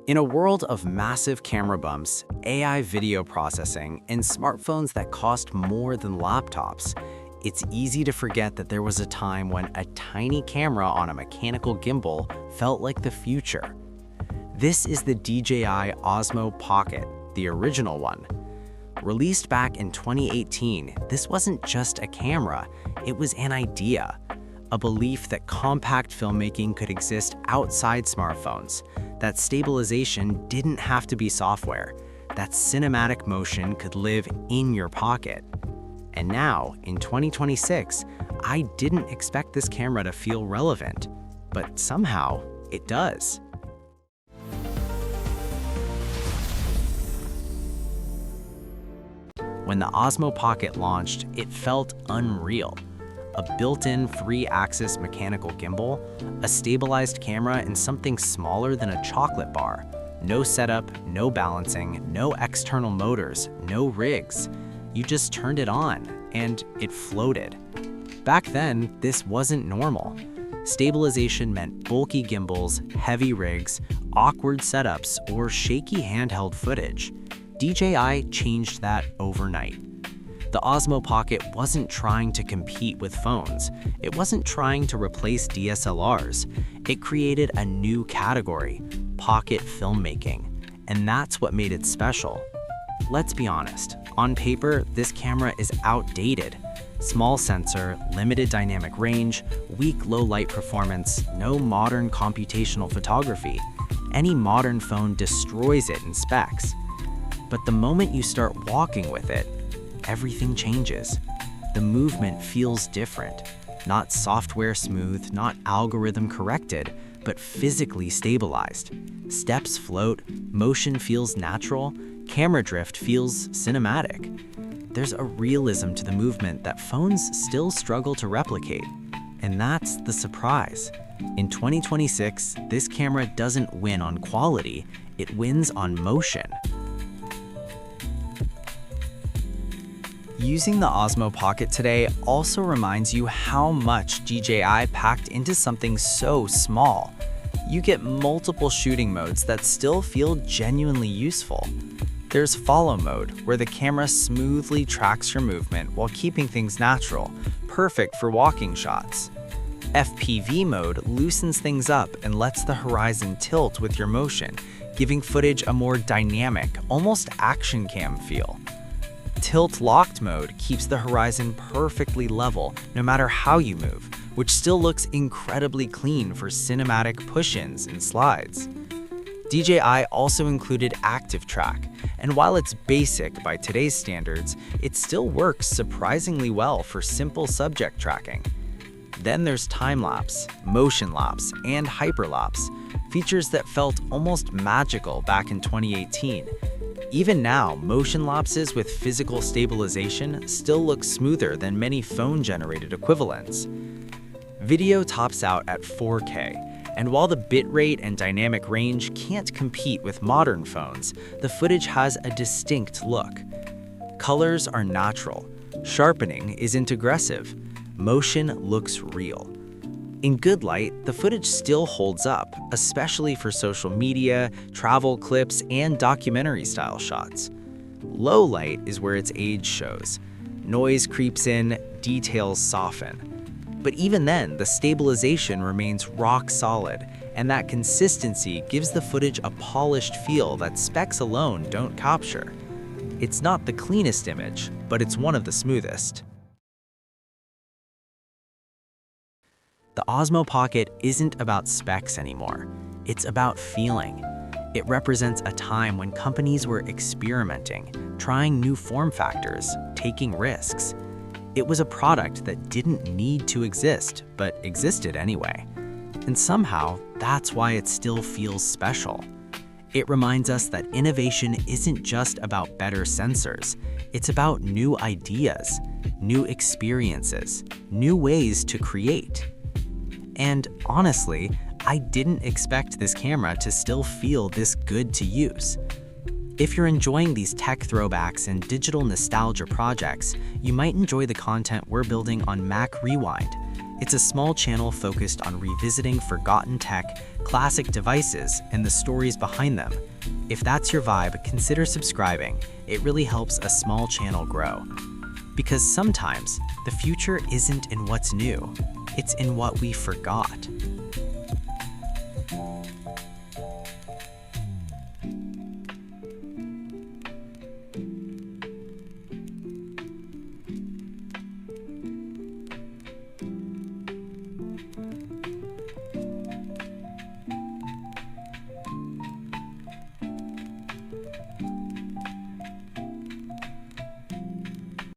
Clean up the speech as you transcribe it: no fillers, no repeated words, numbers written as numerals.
In a world of massive camera bumps, AI video processing, and smartphones that cost more than laptops, it's easy to forget that there was a time when a tiny camera on a mechanical gimbal felt like the future. This is the DJI Osmo Pocket, the original one. Released back in 2018, this wasn't just a camera, it was an idea. A belief that compact filmmaking could exist outside smartphones, that stabilization didn't have to be software, that cinematic motion could live in your pocket. And now, in 2026, I didn't expect this camera to feel relevant, but somehow it does. When the Osmo Pocket launched, it felt unreal. A built-in 3-axis mechanical gimbal, a stabilized camera, and something smaller than a chocolate bar. No setup, no balancing, no external motors, no rigs. You just turned it on, and it floated. Back then, this wasn't normal. Stabilization meant bulky gimbals, heavy rigs, awkward setups, or shaky handheld footage. DJI changed that overnight. The Osmo Pocket wasn't trying to compete with phones. It wasn't trying to replace DSLRs. It created a new category, pocket filmmaking. And that's what made it special. Let's be honest, on paper, this camera is outdated. Small sensor, limited dynamic range, weak low light performance, no modern computational photography. Any modern phone destroys it in specs. But the moment you start walking with it, everything changes. The movement feels different. Not software smooth, not algorithm corrected, but physically stabilized. Steps float, motion feels natural, camera drift feels cinematic. There's a realism to the movement that phones still struggle to replicate. And that's the surprise. In 2026, this camera doesn't win on quality, it wins on motion. Using the Osmo Pocket today also reminds you how much DJI packed into something so small. You get multiple shooting modes that still feel genuinely useful. There's follow mode, where the camera smoothly tracks your movement while keeping things natural, perfect for walking shots. FPV mode loosens things up and lets the horizon tilt with your motion, giving footage a more dynamic, almost action cam feel. Tilt locked mode keeps the horizon perfectly level no matter how you move, which still looks incredibly clean for cinematic push-ins and slides. DJI also included Active Track, and while it's basic by today's standards, it still works surprisingly well for simple subject tracking. Then there's time-lapse, motion-lapse, and hyperlapse, features that felt almost magical back in 2018. Even now, motion lapses with physical stabilization still look smoother than many phone-generated equivalents. Video tops out at 4K, and while the bitrate and dynamic range can't compete with modern phones, the footage has a distinct look. Colors are natural, sharpening isn't aggressive, motion looks real. In good light, the footage still holds up, especially for social media, travel clips, and documentary-style shots. Low light is where its age shows. Noise creeps in, details soften. But even then, the stabilization remains rock solid, and that consistency gives the footage a polished feel that specs alone don't capture. It's not the cleanest image, but it's one of the smoothest. The Osmo Pocket isn't about specs anymore. It's about feeling. It represents a time when companies were experimenting, trying new form factors, taking risks. It was a product that didn't need to exist, but existed anyway. And somehow, that's why it still feels special. It reminds us that innovation isn't just about better sensors. It's about new ideas, new experiences, new ways to create. And honestly, I didn't expect this camera to still feel this good to use. If you're enjoying these tech throwbacks and digital nostalgia projects, you might enjoy the content we're building on Mac Rewind. It's a small channel focused on revisiting forgotten tech, classic devices, and the stories behind them. If that's your vibe, consider subscribing. It really helps a small channel grow. Because sometimes, the future isn't in what's new, it's in what we forgot.